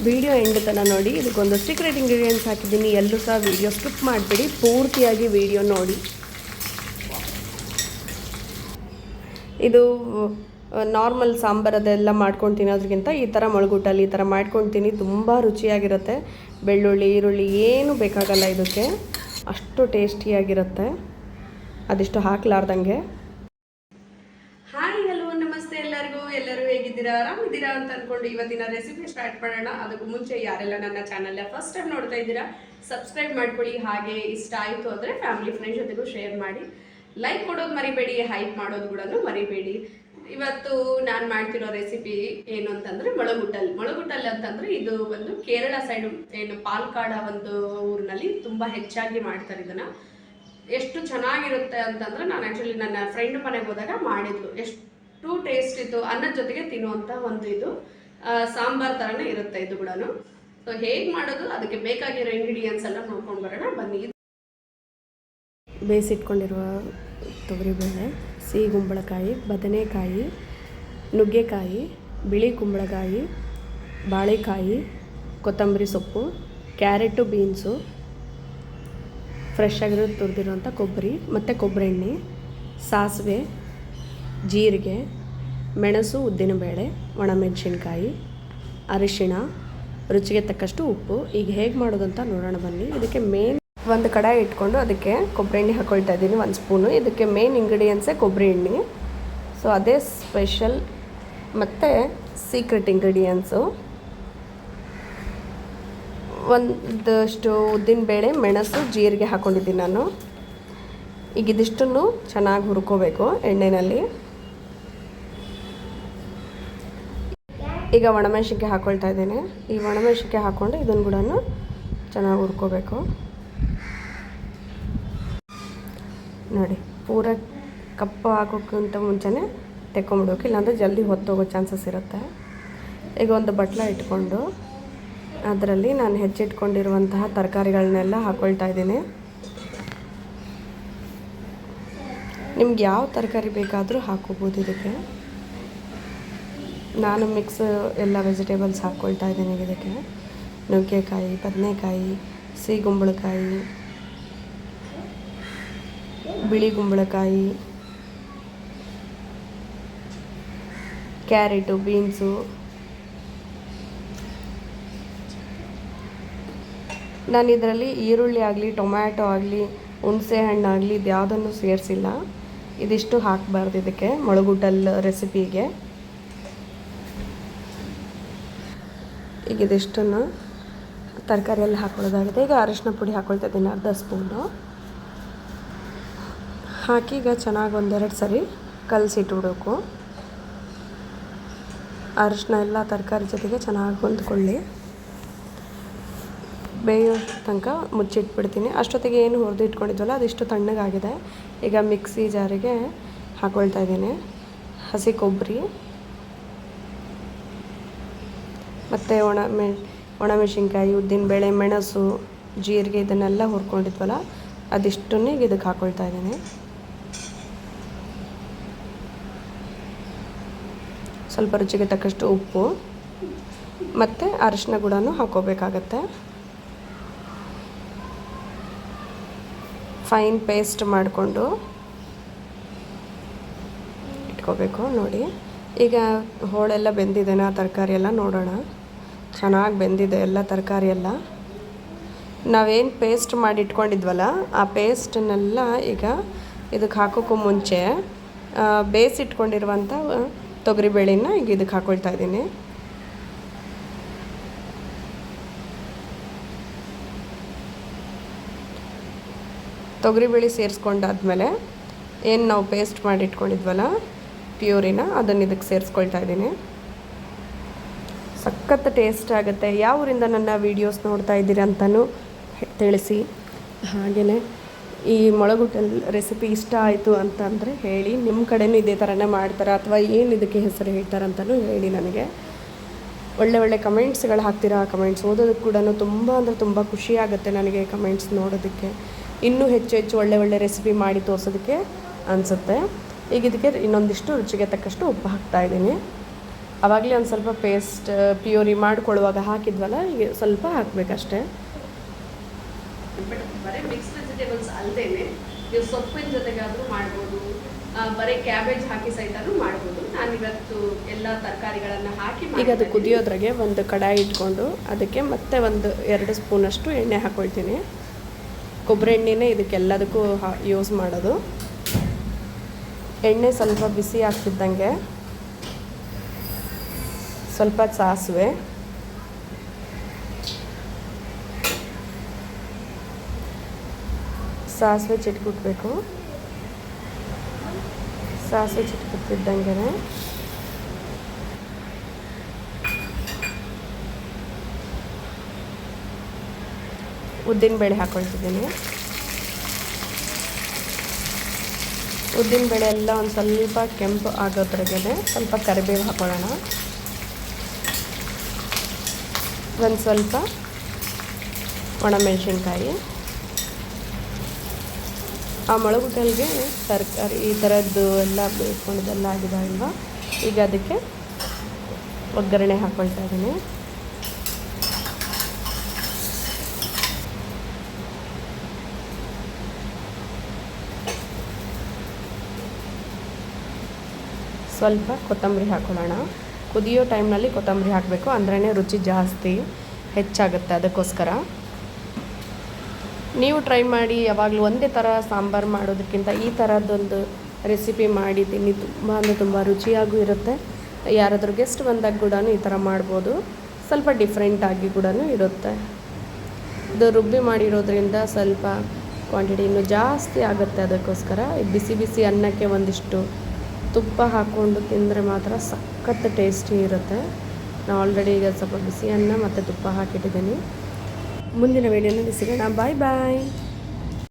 Video end ತನಕ ನೋಡಿ. ಇದಕ್ಕೊಂದು ಸೀಕ್ರೆಟ್ ಇಂಗ್ರೀಡಿಯೆಂಟ್ಸ್ ಹಾಕಿದ್ದೀನಿ. ಎಲ್ಲರೂ ಸಹ ವಿಡಿಯೋ ಸ್ಕಿಪ್ ಮಾಡಿಬಿಡಿ, ಪೂರ್ತಿಯಾಗಿ ವಿಡಿಯೋ ನೋಡಿ. ಇದು ನಾರ್ಮಲ್ ಸಾಂಬಾರದೆಲ್ಲ ಮಾಡ್ಕೊಂಡು ತಿನ್ನೋದ್ರಿಗಿಂತ ಈ ಥರ ಮೊಳಗುಟ್ಟಲ್ಲಿ ಈ ಥರ ಮಾಡ್ಕೊಳ್ತೀನಿ. ತುಂಬ ರುಚಿಯಾಗಿರುತ್ತೆ. ಬೆಳ್ಳುಳ್ಳಿ ಈರುಳ್ಳಿ ಏನು ಬೇಕಾಗಲ್ಲ ಇದಕ್ಕೆ, ಅಷ್ಟು ಟೇಸ್ಟಿಯಾಗಿರುತ್ತೆ ಅದಿಷ್ಟು ಹಾಕಲಾರ್ದಂಗೆ. ಹಾಯ್ ಹಲೋ ನಮಸ್ತೆ ಎಲ್ಲರಿಗೂ. ಎಲ್ಲರೂ ಹೇಗಿದ್ದೀರಾ, ಆರಾಮಿದ್ದೀರಾ ಅಂತ ಅಂದ್ಕೊಂಡು ಇವತ್ತಿನ ರೆಸಿಪಿ ಸ್ಟಾರ್ಟ್ ಮಾಡೋಣ. ಅದಕ್ಕೂ ಮುಂಚೆ ಯಾರೆಲ್ಲ ನನ್ನ ಚಾನಲ್ನ ಫಸ್ಟ್ ಟೈಮ್ ನೋಡ್ತಾ ಇದ್ದೀರಾ ಸಬ್ಸ್ಕ್ರೈಬ್ ಮಾಡ್ಕೊಳ್ಳಿ. ಹಾಗೆ ಇಷ್ಟ ಆಯಿತು ಅಂದರೆ ಫ್ಯಾಮಿಲಿ ಫ್ರೆಂಡ್ಸ್ ಜೊತೆಗೂ ಶೇರ್ ಮಾಡಿ. ಲೈಕ್ ಕೊಡೋದು ಮರಿಬೇಡಿ, ಹೈಪ್ ಮಾಡೋದು ಕೂಡ ಮರಿಬೇಡಿ. ಇವತ್ತು ನಾನು ಮಾಡ್ತಿರೋ ರೆಸಿಪಿ ಏನು ಅಂತಂದರೆ ಮೊಳಗುಟ್ಟಲ್ ಅಂತಂದರೆ ಇದು ಒಂದು ಕೇರಳ ಸೈಡು ಏನು ಪಾಲ್ಕಾಡ ಒಂದು ಊರಿನಲ್ಲಿ ತುಂಬ ಹೆಚ್ಚಾಗಿ ಮಾಡ್ತಾರೆ ಇದನ್ನು. ಎಷ್ಟು ಚೆನ್ನಾಗಿರುತ್ತೆ ಅಂತಂದರೆ ನಾನು ಆ್ಯಕ್ಚುಲಿ ನನ್ನ ಫ್ರೆಂಡ್ ಮನೆಗೆ ಹೋದಾಗ ಮಾಡಿದ್ಲು. ಎಷ್ಟು ಟೇಸ್ಟ್ ಇತ್ತು, ಅನ್ನದ ಜೊತೆಗೆ ತಿನ್ನುವಂಥ ಒಂದು ಇದು ಸಾಂಬಾರ್ ಥರನೇ ಇರುತ್ತೆ ಇದು ಕೂಡ. ಸೊ ಹೇಗೆ ಮಾಡೋದು, ಅದಕ್ಕೆ ಬೇಕಾಗಿರೋ ಇಂಗ್ರೀಡಿಯೆಂಟ್ಸ್ ಎಲ್ಲ ನೋಡ್ಕೊಂಡು ಬರೋಣ ಬನ್ನಿ. ಬೇಯಿಸಿಟ್ಕೊಂಡಿರುವ ತೊಗರಿಬೇಳೆ, ಸಿಹಿ ಕುಂಬಳಕಾಯಿ, ಬದನೆಕಾಯಿ, ನುಗ್ಗೆಕಾಯಿ, ಬಿಳಿ ಕುಂಬಳಕಾಯಿ, ಬಾಳೆಕಾಯಿ, ಕೊತ್ತಂಬರಿ ಸೊಪ್ಪು, ಕ್ಯಾರೆಟು, ಬೀನ್ಸು, ಫ್ರೆಶ್ ಆಗಿರೋ ತುರಿದಿರೋಂಥ ಕೊಬ್ಬರಿ ಮತ್ತು ಕೊಬ್ಬರಿ ಎಣ್ಣೆ, ಸಾಸಿವೆ, ಜೀರಿಗೆ, ಮೆಣಸು, ಉದ್ದಿನಬೇಳೆ, ಒಣಮೆಣಸಿನ್ಕಾಯಿ, ಅರಿಶಿಣ, ರುಚಿಗೆ ತಕ್ಕಷ್ಟು ಉಪ್ಪು. ಈಗ ಹೇಗೆ ಮಾಡೋದು ಅಂತ ನೋಡೋಣ ಬನ್ನಿ. ಇದಕ್ಕೆ ಮೇನ್ ಒಂದು ಕಡಾಯಿ ಇಟ್ಕೊಂಡು ಅದಕ್ಕೆ ಕೊಬ್ಬರಿ ಎಣ್ಣೆ ಹಾಕ್ಕೊಳ್ತಾ ಇದ್ದೀನಿ 1 ಸ್ಪೂನು. ಇದಕ್ಕೆ ಮೇನ್ ಇಂಗ್ರೀಡಿಯೆಂಟ್ಸೇ ಕೊಬ್ಬರಿ ಎಣ್ಣೆ. ಸೊ ಅದೇ ಸ್ಪೆಷಲ್ ಮತ್ತು ಸೀಕ್ರೆಟ್ ಇಂಗ್ರೀಡಿಯೆಂಟ್ಸು. ಒಂದಷ್ಟು ಉದ್ದಿನಬೇಳೆ, ಮೆಣಸು, ಜೀರಿಗೆ ಹಾಕ್ಕೊಂಡಿದ್ದೀನಿ ನಾನು. ಈಗ ಇದಿಷ್ಟನ್ನು ಚೆನ್ನಾಗಿ ಹುರ್ಕೋಬೇಕು ಎಣ್ಣೆಯಲ್ಲಿ. ಈಗ ಒಣಮೆಣಸಿನ್ಕಾಯಿ ಹಾಕ್ಕೊಳ್ತಾ ಇದ್ದೀನಿ. ಈ ಒಣಮೆಣಸಿನ್ಕಾಯಿ ಹಾಕ್ಕೊಂಡು ಇದನ್ನು ಕೂಡ ಚೆನ್ನಾಗಿ ಹುರ್ಕೋಬೇಕು. ನೋಡಿ, ಪೂರ ಕಪ್ಪು ಹಾಕೋಕ್ಕಿಂತ ಮುಂಚೆನೇ ತೆಕ್ಕೊಂಬಿಡ್ಬೇಕು, ಇಲ್ಲಾಂದರೆ ಜಲ್ದಿ ಹೊತ್ತೋಗೋ ಚಾನ್ಸಸ್ ಇರುತ್ತೆ. ಈಗ ಒಂದು ಬಟ್ಲ ಇಟ್ಕೊಂಡು ಅದರಲ್ಲಿ ನಾನು ಹೆಚ್ಚಿಟ್ಕೊಂಡಿರುವಂತಹ ತರಕಾರಿಗಳನ್ನೆಲ್ಲ ಹಾಕ್ಕೊಳ್ತಾ ಇದ್ದೀನಿ. ನಿಮ್ಗೆ ಯಾವ ತರಕಾರಿ ಬೇಕಾದರೂ ಹಾಕ್ಕೋಬೋದು ಇದಕ್ಕೆ. ನಾನು ಮಿಕ್ಸ್ ಎಲ್ಲ ವೆಜಿಟೇಬಲ್ಸ್ ಹಾಕ್ಕೊಳ್ತಾ ಇದ್ದೀನಿ ಇದಕ್ಕೆ. ನುಗ್ಗೆಕಾಯಿ, ಬದನೆಕಾಯಿ, ಸಿಹಿ ಕುಂಬಳಕಾಯಿ, ಬಿಳಿ ಕುಂಬಳಕಾಯಿ, ಕ್ಯಾರೆಟು, ಬೀನ್ಸು, ನಾನು ಇದರಲ್ಲಿ ಈರುಳ್ಳಿ ಆಗಲಿ, ಟೊಮ್ಯಾಟೊ ಆಗಲಿ, ಹುಣಸೆ ಹಣ್ಣಾಗಲಿ ಇದು ಯಾವುದನ್ನು ಸೇರಿಸಿಲ್ಲ. ಇದಿಷ್ಟು ಹಾಕಬಾರ್ದು ಇದಕ್ಕೆ ಮೊಳಗುಟ್ಟಲ್ ರೆಸಿಪಿಗೆ. ಈಗ ಇದಿಷ್ಟನ್ನು ತರಕಾರಿಯಲ್ಲಿ ಹಾಕ್ಕೊಳ್ಳೋದಾಗಿದೆ. ಈಗ ಅರಿಶಿನ ಪುಡಿ ಹಾಕ್ಕೊಳ್ತಾ ಇದ್ದೀನಿ 1/2 ಸ್ಪೂನು ಹಾಕಿ ಈಗ ಚೆನ್ನಾಗಿ 1-2 ಸರಿ ಕಲಸಿಟ್ಬಿಡಬೇಕು. ಅರಿಶಿನ ಎಲ್ಲ ತರಕಾರಿ ಜೊತೆಗೆ ಚೆನ್ನಾಗಿ ಹೊಂದ್ಕೊಳ್ಳಿ. ಬೇಯೋ ತನಕ ಮುಚ್ಚಿಟ್ಬಿಡ್ತೀನಿ. ಅಷ್ಟೊತ್ತಿಗೆ ಏನು ಹುರಿದು ಇಟ್ಕೊಂಡಿದ್ವಲ್ಲ ಅದಿಷ್ಟು ತಣ್ಣಗಾಗಿದೆ. ಈಗ ಮಿಕ್ಸಿ ಜಾರಿಗೆ ಹಾಕ್ಕೊಳ್ತಾ ಇದ್ದೀನಿ ಹಸಿ ಕೊಬ್ಬರಿ ಮತ್ತು ಒಣಮೆಣಸಿನ್ಕಾಯಿ, ಉದ್ದಿನಬೇಳೆ, ಮೆಣಸು, ಜೀರಿಗೆ ಇದನ್ನೆಲ್ಲ ಹುರ್ಕೊಂಡಿದ್ವಲ್ಲ ಅದಿಷ್ಟನ್ನೇ ಇದಕ್ಕೆ ಹಾಕ್ಕೊಳ್ತಾ ಇದ್ದೀನಿ. ಸ್ವಲ್ಪ ರುಚಿಗೆ ತಕ್ಕಷ್ಟು ಉಪ್ಪು ಮತ್ತು ಅರಿಶಿನ ಕೂಡ ಹಾಕ್ಕೋಬೇಕಾಗತ್ತೆ. ಫೈನ್ ಪೇಸ್ಟ್ ಮಾಡಿಕೊಂಡು ಇಟ್ಕೋಬೇಕು. ನೋಡಿ, ಈಗ ಹೋಳೆಲ್ಲ ಬೆಂದಿದೆನಾ ತರಕಾರಿ ಎಲ್ಲ ನೋಡೋಣ. ಚೆನ್ನಾಗಿ ಬೆಂದಿದೆ ಎಲ್ಲ ತರಕಾರಿ ಎಲ್ಲ. ನಾವೇನು ಪೇಸ್ಟ್ ಮಾಡಿ ಇಟ್ಕೊಂಡಿದ್ವಲ್ಲ ಆ ಪೇಸ್ಟನ್ನೆಲ್ಲ ಈಗ ಇದಕ್ಕೆ ಹಾಕೋಕ್ಕೂ ಮುಂಚೆ ಬೇಯಿಸಿಟ್ಕೊಂಡಿರುವಂಥ ತೊಗರಿಬೇಳೆನ ಈಗ ಇದಕ್ಕೆ ಹಾಕ್ಕೊಳ್ತಾ ಇದ್ದೀನಿ. ತೊಗರಿಬೇಳೆ ಸೇರಿಸ್ಕೊಂಡಾದ್ಮೇಲೆ ಏನು ನಾವು ಪೇಸ್ಟ್ ಮಾಡಿ ಇಟ್ಕೊಂಡಿದ್ವಲ್ಲ ಪ್ಯೂರಿನ ಅದನ್ನು ಇದಕ್ಕೆ ಸೇರಿಸ್ಕೊಳ್ತಾ ಇದ್ದೀನಿ. ಸಖತ್ ಟೇಸ್ಟ್ ಆಗುತ್ತೆ. ಯಾವ ಊರಿಂದ ನನ್ನ ವೀಡಿಯೋಸ್ ನೋಡ್ತಾ ಇದ್ದೀರಿ ಅಂತಲೂ ತಿಳಿಸಿ. ಹಾಗೆಯೇ ಈ ಮೊಳಗುಟ್ಟಲ್ ರೆಸಿಪಿ ಇಷ್ಟ ಆಯಿತು ಅಂತಂದರೆ ಹೇಳಿ. ನಿಮ್ಮ ಕಡೆಯೂ ಇದೇ ಥರನೇ ಮಾಡ್ತಾರೆ ಅಥವಾ ಏನು ಇದಕ್ಕೆ ಹೆಸರು ಹೇಳ್ತಾರೆ ಅಂತಲೂ ಹೇಳಿ ನನಗೆ. ಒಳ್ಳೆ ಕಮೆಂಟ್ಸ್ಗಳು ಹಾಕ್ತೀರಾ. ಆ ಕಮೆಂಟ್ಸ್ ಓದೋದಕ್ಕೆ ಕೂಡ ತುಂಬ ಅಂದರೆ ತುಂಬ ಖುಷಿಯಾಗುತ್ತೆ ನನಗೆ ಕಮೆಂಟ್ಸ್ ನೋಡೋದಕ್ಕೆ. ಇನ್ನೂ ಹೆಚ್ಚು ಒಳ್ಳೆ ರೆಸಿಪಿ ಮಾಡಿ ತೋರಿಸೋದಕ್ಕೆ ಅನಿಸುತ್ತೆ. ಈಗ ಇದಕ್ಕೆ ಇನ್ನೊಂದಿಷ್ಟು ರುಚಿಗೆ ತಕ್ಕಷ್ಟು ಉಪ್ಪು ಹಾಕ್ತಾಯಿದ್ದೀನಿ. ಆವಾಗಲೇ ಒಂದು ಸ್ವಲ್ಪ ಪೇಸ್ಟ್ ಪ್ಯೂರಿ ಮಾಡ್ಕೊಳ್ಳುವಾಗ ಹಾಕಿದ್ವಲ್ಲ, ಈಗ ಸ್ವಲ್ಪ ಹಾಕಬೇಕಷ್ಟೇ. ಬಟ್ ಬರೀ ಮಿಕ್ಸ್ ವೆಜಿಟೇಬಲ್ಸ್ ಅಲ್ಲದೇ ನೀವು ಸೊಪ್ಪಿನ ಜೊತೆಗಾದರೂ ಮಾಡ್ಬೋದು, ಬರೀ ಕ್ಯಾಬೇಜ್ ಹಾಕಿ ಸಹಿತನೂ ಮಾಡ್ಬೋದು. ನಾನಿವತ್ತು ಎಲ್ಲ ತರಕಾರಿಗಳನ್ನು ಹಾಕಿ ಈಗ ಅದು ಕುದಿಯೋದ್ರಾಗೆ ಒಂದು ಕಡಾಯಿ ಇಟ್ಕೊಂಡು ಅದಕ್ಕೆ ಮತ್ತೆ ಒಂದು 2 ಸ್ಪೂನಷ್ಟು ಎಣ್ಣೆ ಹಾಕ್ಕೊಳ್ತೀನಿ. ಕೊಬ್ಬರಿ ಎಣ್ಣೆನೇ ಇದಕ್ಕೆಲ್ಲದಕ್ಕೂ ಯೂಸ್ ಮಾಡೋದು. ಎಣ್ಣೆ ಸ್ವಲ್ಪ ಬಿಸಿ ಆಗ್ತಿದ್ದಂಗೆ ಸ್ವಲ್ಪ ಸಾಸಿವೆ, ಚಿಟ್ಕುಟ್ಬೇಕು. ಸಾಸಿವೆ ಚಿಟ್ಕುತ್ತಿದ್ದಂಗೆ ಉದ್ದಿನಬೇಳೆ ಹಾಕ್ಕೊಳ್ತಿದ್ದೀನಿ. ಉದ್ದಿನಬೇಳೆ ಎಲ್ಲ ಒಂದು ಸ್ವಲ್ಪ ಕೆಂಪು ಆಗೋದ್ರಾಗೆ ಸ್ವಲ್ಪ ಕರಿಬೇವು ಹಾಕೊಳ್ಳೋಣ. ಒಂದು ಸ್ವಲ್ಪ ಒಣಮೆಣಸಿನ್ಕಾಯಿ. ಆ ಮೊಳಗುಟ್ಟಲ್ಗೆ ತರಕಾರಿ ಈ ಥರದ್ದು ಎಲ್ಲ ಬೇಯಿಸ್ಕೊಂಡಿದ್ದೆಲ್ಲ ಆಗಿದೆ ಅಲ್ವಾ. ಈಗ ಅದಕ್ಕೆ ಒಗ್ಗರಣೆ ಹಾಕ್ಕೊಳ್ತಾ ಇದ್ದೀನಿ. ಸ್ವಲ್ಪ ಕೊತ್ತಂಬರಿ ಹಾಕ್ಕೊಳ್ಳೋಣ. ಕುದಿಯೋ ಟೈಮ್ನಲ್ಲಿ ಕೊತ್ತಂಬರಿ ಹಾಕಬೇಕು, ಅಂದ್ರೇ ರುಚಿ ಜಾಸ್ತಿ ಹೆಚ್ಚಾಗುತ್ತೆ. ಅದಕ್ಕೋಸ್ಕರ ನೀವು ಟ್ರೈ ಮಾಡಿ. ಯಾವಾಗಲೂ ಒಂದೇ ಥರ ಸಾಂಬಾರು ಮಾಡೋದಕ್ಕಿಂತ ಈ ಥರದ್ದೊಂದು ರೆಸಿಪಿ ಮಾಡಿದ್ದೀನಿ. ತುಂಬ ಅಂದರೆ ತುಂಬ ರುಚಿಯಾಗೂ ಇರುತ್ತೆ. ಯಾರಾದರೂ ಗೆಸ್ಟ್ ಬಂದಾಗ ಕೂಡ ಈ ಥರ ಮಾಡ್ಬೋದು. ಸ್ವಲ್ಪ ಡಿಫ್ರೆಂಟಾಗಿ ಕೂಡ ಇರುತ್ತೆ. ಇದು ರುಬ್ಬಿ ಮಾಡಿರೋದ್ರಿಂದ ಸ್ವಲ್ಪ ಕ್ವಾಂಟಿಟಿ ಇನ್ನೂ ಜಾಸ್ತಿ ಆಗುತ್ತೆ. ಅದಕ್ಕೋಸ್ಕರ ಬಿಸಿ ಬಿಸಿ ಅನ್ನಕ್ಕೆ ಒಂದಿಷ್ಟು ತುಪ್ಪ ಹಾಕ್ಕೊಂಡು ತಿಂದರೆ ಮಾತ್ರ ಸಖತ್ ಟೇಸ್ಟಿ ಇರುತ್ತೆ. ನಾನು ಆಲ್ರೆಡಿ ಈಗ ಸ್ವಲ್ಪ ಬಿಸಿ ಅನ್ನ ಮತ್ತು ತುಪ್ಪ ಹಾಕಿಟ್ಟಿದ್ದೀನಿ. ಮುಂದಿನ ವೀಡಿಯೋನಲ್ಲಿ ಸಿಗೋಣ. ಬಾಯ್ ಬಾಯ್.